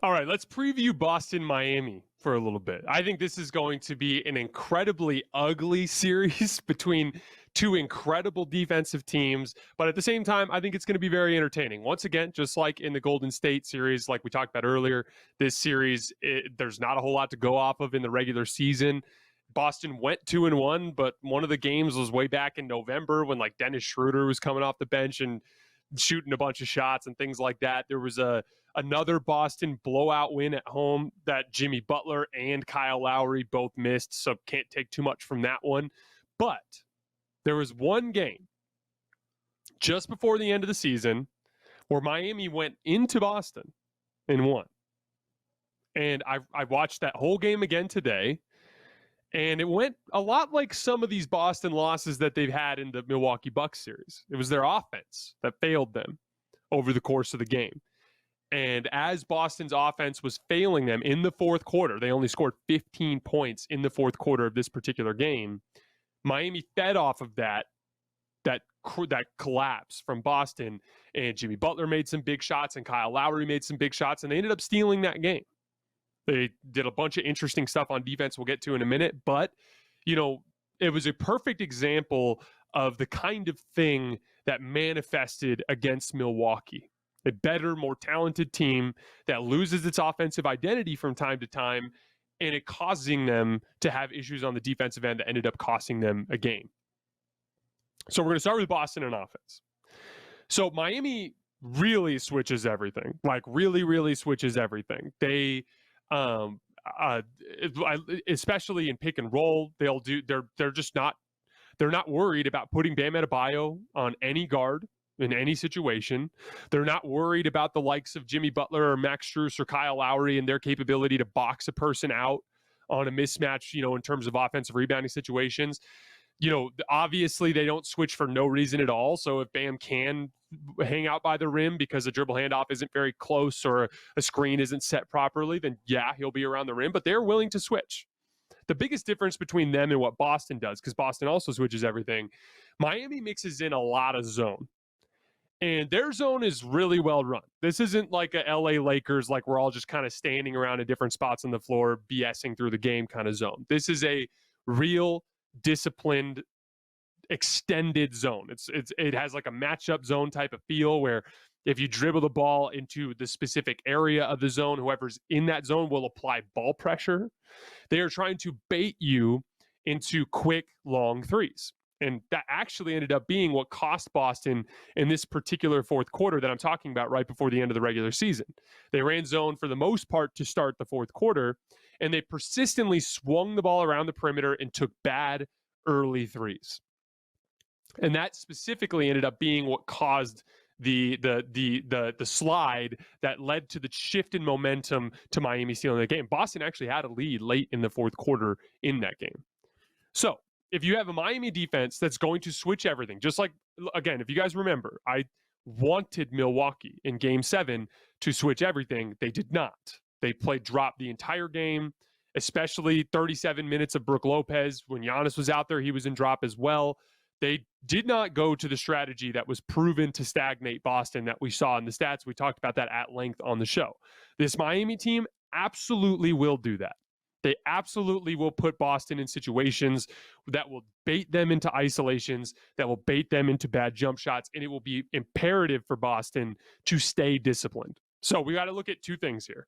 All right, let's preview Boston-Miami for a little bit. I think this is going to be an incredibly ugly series between two incredible defensive teams, but at the same time, I think it's going to be very entertaining. Once again, just like in the Golden State series, like we talked about earlier, this series, there's not a whole lot to go off of in the regular season. Boston went 2-1, but one of the games was way back in November when like Dennis Schroeder was coming off the bench and shooting a bunch of shots and things like that. There was another Boston blowout win at home that Jimmy Butler and Kyle Lowry both missed, so can't take too much from that one. But there was one game just before the end of the season where Miami went into Boston and won. And I watched that whole game again today, and it went a lot like some of these Boston losses that they've had in the Milwaukee Bucks series. It was their offense that failed them over the course of the game. And as Boston's offense was failing them in the fourth quarter, they only scored 15 points in the fourth quarter of this particular game. Miami fed off of that collapse from Boston, and Jimmy Butler made some big shots and Kyle Lowry made some big shots, and they ended up stealing that game. They did a bunch of interesting stuff on defense we'll get to in a minute, but, you know, it was a perfect example of the kind of thing that manifested against Milwaukee. A better, more talented team that loses its offensive identity from time to time, and it causing them to have issues on the defensive end that ended up costing them a game. So we're going to start with Boston and offense. So Miami really switches everything, like really, really switches everything. They, especially in pick and roll, they're not worried about putting Bam Adebayo on any guard in any situation. They're not worried about the likes of Jimmy Butler or Max Strus or Kyle Lowry and their capability to box a person out on a mismatch, you know, in terms of offensive rebounding situations. You know, obviously they don't switch for no reason at all. So if Bam can hang out by the rim because a dribble handoff isn't very close or a screen isn't set properly, then yeah, he'll be around the rim, but they're willing to switch. The biggest difference between them and what Boston does, because Boston also switches everything, Miami mixes in a lot of zone. And their zone is really well run. This isn't like a LA Lakers, like we're all just kind of standing around in different spots on the floor, BSing through the game kind of zone. This is a real disciplined, extended zone. It has like a matchup zone type of feel where if you dribble the ball into the specific area of the zone, whoever's in that zone will apply ball pressure. They are trying to bait you into quick, long threes. And that actually ended up being what cost Boston in this particular fourth quarter that I'm talking about right before the end of the regular season. They ran zone for the most part to start the fourth quarter, and they persistently swung the ball around the perimeter and took bad early threes. And that specifically ended up being what caused the slide that led to the shift in momentum to Miami stealing the game. Boston actually had a lead late in the fourth quarter in that game. So if you have a Miami defense that's going to switch everything, just like, again, if you guys remember, I wanted Milwaukee in Game 7 to switch everything. They did not. They played drop the entire game, especially 37 minutes of Brook Lopez. When Giannis was out there, he was in drop as well. They did not go to the strategy that was proven to stagnate Boston that we saw in the stats. We talked about that at length on the show. This Miami team absolutely will do that. They absolutely will put Boston in situations that will bait them into isolations, that will bait them into bad jump shots, and it will be imperative for Boston to stay disciplined. So we got to look at two things here.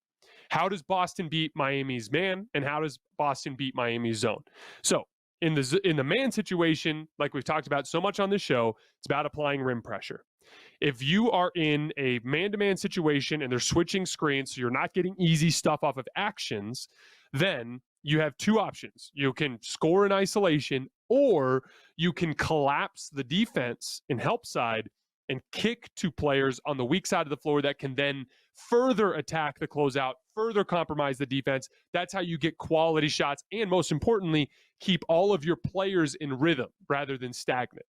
How does Boston beat Miami's man, and how does Boston beat Miami's zone? So in the man situation, like we've talked about so much on this show, it's about applying rim pressure. If you are in a man-to-man situation and they're switching screens, so you're not getting easy stuff off of actions, then you have two options. You can score in isolation, or you can collapse the defense in help side and kick to players on the weak side of the floor that can then further attack the closeout, further compromise the defense. That's how you get quality shots and, most importantly, keep all of your players in rhythm rather than stagnant.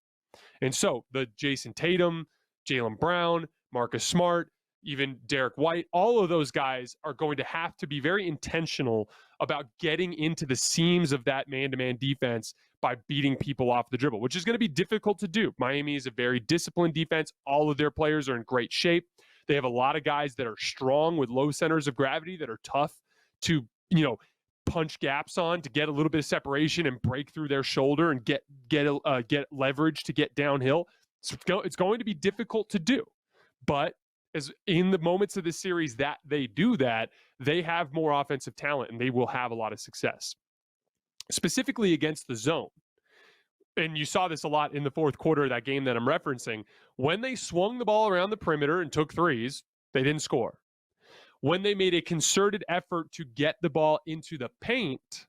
And so the Jayson Tatum, Jaylen Brown, Marcus Smart, even Derek White, all of those guys are going to have to be very intentional about getting into the seams of that man-to-man defense by beating people off the dribble, which is going to be difficult to do. Miami is a very disciplined defense. All of their players are in great shape. They have a lot of guys that are strong with low centers of gravity that are tough to, punch gaps on, to get a little bit of separation and break through their shoulder and get leverage to get downhill. So it's going to be difficult to do. But as in the moments of this series that they do that, they have more offensive talent and they will have a lot of success, specifically against the zone. And you saw this a lot in the fourth quarter of that game that I'm referencing. When they swung the ball around the perimeter and took threes, they didn't score. When they made a concerted effort to get the ball into the paint,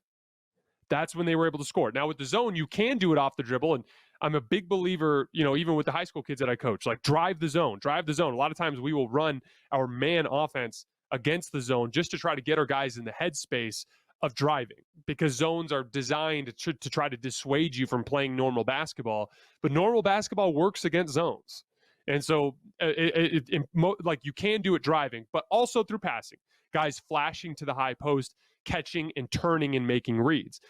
that's when they were able to score. Now, with the zone, you can do it off the dribble. And I'm a big believer, even with the high school kids that I coach, like drive the zone. A lot of times we will run our man offense against the zone just to try to get our guys in the headspace of driving, because zones are designed to try to dissuade you from playing normal basketball. But normal basketball works against zones. And so you can do it driving, but also through passing. Guys flashing to the high post, catching and turning and making reads.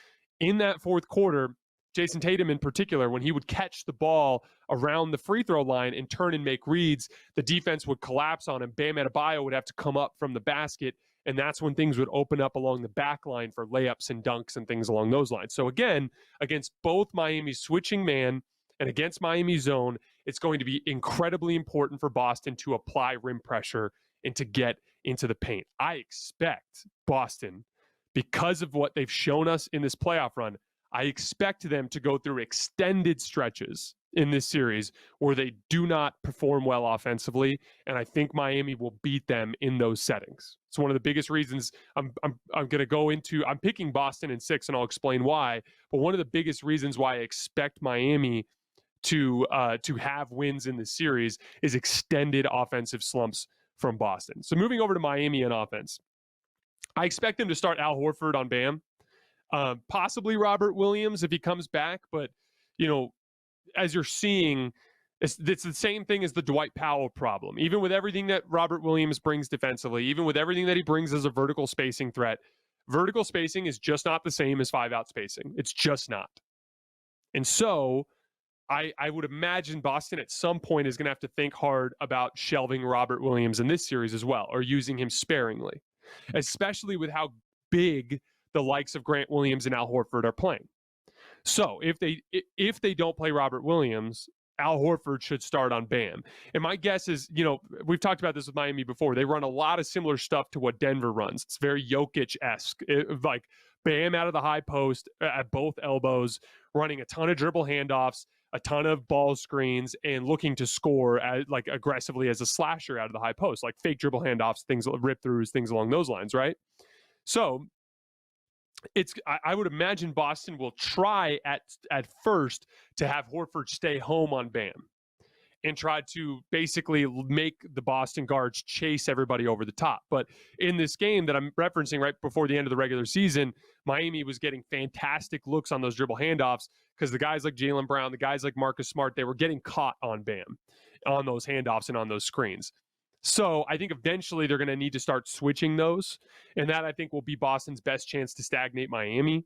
In that fourth quarter, Jayson Tatum in particular, when he would catch the ball around the free throw line and turn and make reads, the defense would collapse on him. Bam Adebayo would have to come up from the basket, and that's when things would open up along the back line for layups and dunks and things along those lines. So again, against both Miami's switching man and against Miami's zone, it's going to be incredibly important for Boston to apply rim pressure and to get into the paint. I expect Boston, because of what they've shown us in this playoff run, I expect them to go through extended stretches in this series where they do not perform well offensively, and I think Miami will beat them in those settings. It's one of the biggest reasons I'm going to go into. I'm picking Boston in 6, and I'll explain why. But one of the biggest reasons why I expect Miami to have wins in this series is extended offensive slumps from Boston. So moving over to Miami in offense, I expect them to start Al Horford on Bam. Possibly Robert Williams if he comes back, but as you're seeing, it's the same thing as the Dwight Powell problem. Even with everything that Robert Williams brings defensively, even with everything that he brings as a vertical spacing threat, vertical spacing is just not the same as 5-out spacing. It's just not. And so I would imagine Boston at some point is going to have to think hard about shelving Robert Williams in this series as well, or using him sparingly, especially with how big the likes of Grant Williams and Al Horford are playing. So if they don't play Robert Williams, Al Horford should start on Bam. And my guess is, we've talked about this with Miami before. They run a lot of similar stuff to what Denver runs. It's very Jokic-esque, like Bam out of the high post at both elbows, running a ton of dribble handoffs, a ton of ball screens, and looking to score aggressively as a slasher out of the high post, like fake dribble handoffs, things, rip throughs, things along those lines, right? So I would imagine Boston will try at first to have Horford stay home on Bam and try to basically make the Boston guards chase everybody over the top. But in this game that I'm referencing right before the end of the regular season, Miami was getting fantastic looks on those dribble handoffs because the guys like Jaylen Brown, the guys like Marcus Smart, they were getting caught on Bam on those handoffs and on those screens. So I think eventually they're going to need to start switching those, and that I think will be Boston's best chance to stagnate Miami.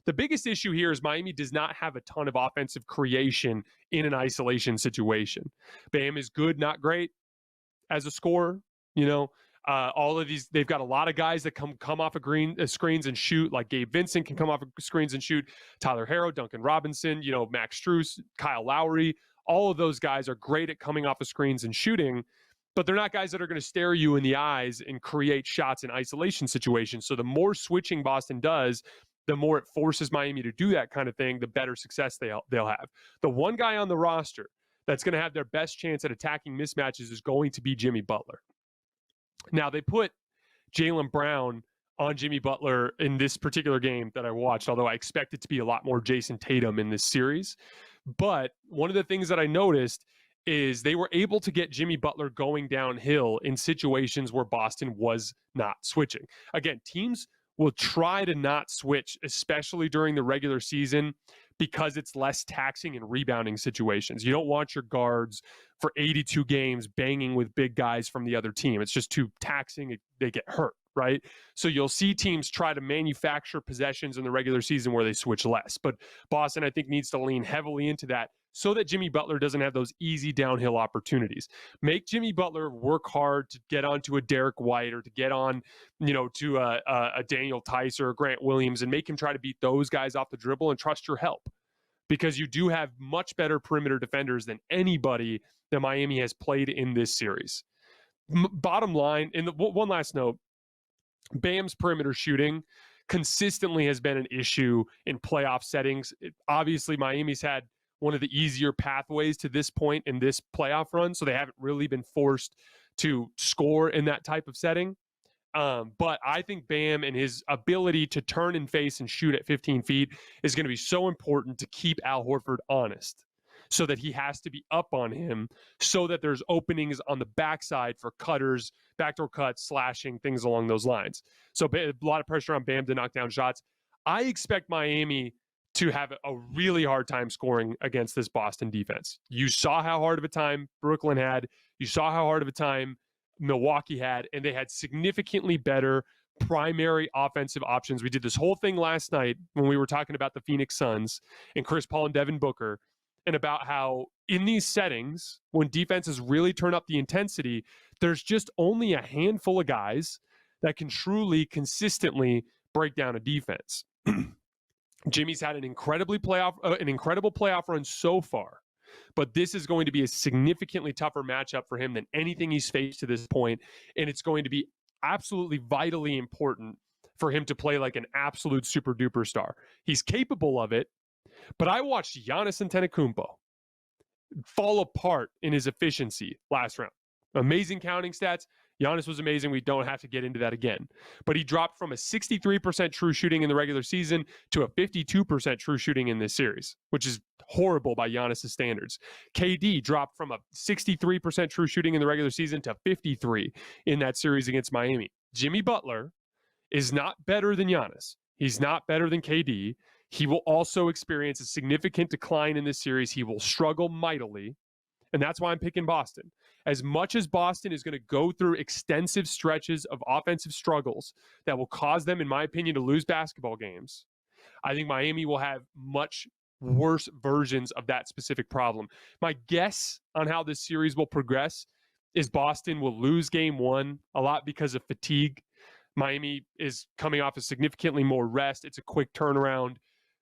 The biggest issue here is Miami does not have a ton of offensive creation in an isolation situation. Bam is good, not great as a scorer. All of these, they've got a lot of guys that come off of screens and shoot, like Gabe Vincent can come off of screens and shoot. Tyler Herro, Duncan Robinson, Max Strus, Kyle Lowry. All of those guys are great at coming off of screens and shooting, but they're not guys that are going to stare you in the eyes and create shots in isolation situations. So the more switching Boston does, the more it forces Miami to do that kind of thing, the better success they'll have. The one guy on the roster that's going to have their best chance at attacking mismatches is going to be Jimmy Butler. Now, they put Jaylen Brown on Jimmy Butler in this particular game that I watched, although I expect it to be a lot more Jayson Tatum in this series. But one of the things that I noticed is they were able to get Jimmy Butler going downhill in situations where Boston was not switching. Again, teams will try to not switch, especially during the regular season, because it's less taxing in rebounding situations. You don't want your guards for 82 games banging with big guys from the other team. It's just too taxing. They get hurt, right? So you'll see teams try to manufacture possessions in the regular season where they switch less. But Boston, I think, needs to lean heavily into that so that Jimmy Butler doesn't have those easy downhill opportunities. Make Jimmy Butler work hard to get onto a Derek White or to get on, to a Daniel Tice or a Grant Williams, and make him try to beat those guys off the dribble, and trust your help, because you do have much better perimeter defenders than anybody that Miami has played in this series. Bottom line, one last note, Bam's perimeter shooting consistently has been an issue in playoff settings. Obviously, Miami's had one of the easier pathways to this point in this playoff run, so they haven't really been forced to score in that type of setting. But I think Bam and his ability to turn and face and shoot at 15 feet is going to be so important to keep Al Horford honest, so that he has to be up on him, so that there's openings on the backside for cutters, backdoor cuts, slashing, things along those lines. So a lot of pressure on Bam to knock down shots. I expect Miami to have a really hard time scoring against this Boston defense. You saw how hard of a time Brooklyn had. You saw how hard of a time Milwaukee had, and they had significantly better primary offensive options. We did this whole thing last night when we were talking about the Phoenix Suns and Chris Paul and Devin Booker, and about how in these settings, when defenses really turn up the intensity, there's just only a handful of guys that can truly consistently break down a defense. Jimmy's had an incredible playoff run so far, but this is going to be a significantly tougher matchup for him than anything he's faced to this point, and it's going to be absolutely vitally important for him to play like an absolute super duper star. He's capable of it, but I watched Giannis Antetokounmpo fall apart in his efficiency last round. Amazing counting stats. Giannis was amazing. We don't have to get into that again. But he dropped from a 63% true shooting in the regular season to a 52% true shooting in this series, which is horrible by Giannis' standards. KD dropped from a 63% true shooting in the regular season to 53 in that series against Miami. Jimmy Butler is not better than Giannis. He's not better than KD. He will also experience a significant decline in this series. He will struggle mightily, and that's why I'm picking Boston. As much as Boston is going to go through extensive stretches of offensive struggles that will cause them, in my opinion, to lose basketball games, I think Miami will have much worse versions of that specific problem. My guess on how this series will progress is Boston will lose game one, a lot because of fatigue. Miami is coming off of significantly more rest. It's a quick turnaround.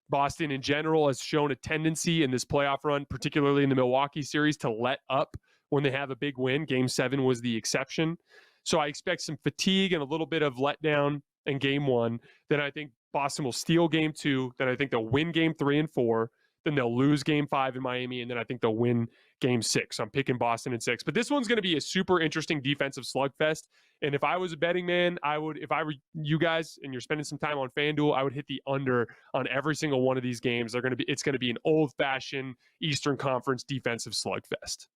Boston in general has shown a tendency in this playoff run, particularly in the Milwaukee series, to let up when they have a big win. Game 7 was the exception. So I expect some fatigue and a little bit of letdown in game 1. Then I think Boston will steal game 2. Then I think they'll win game 3 and 4. Then they'll lose game 5 in Miami. And then I think they'll win game 6. So I'm picking Boston in 6. But this one's going to be a super interesting defensive slugfest. And if I was a betting man, if I were you guys and you're spending some time on FanDuel, I would hit the under on every single one of these games. It's going to be an old-fashioned Eastern Conference defensive slugfest.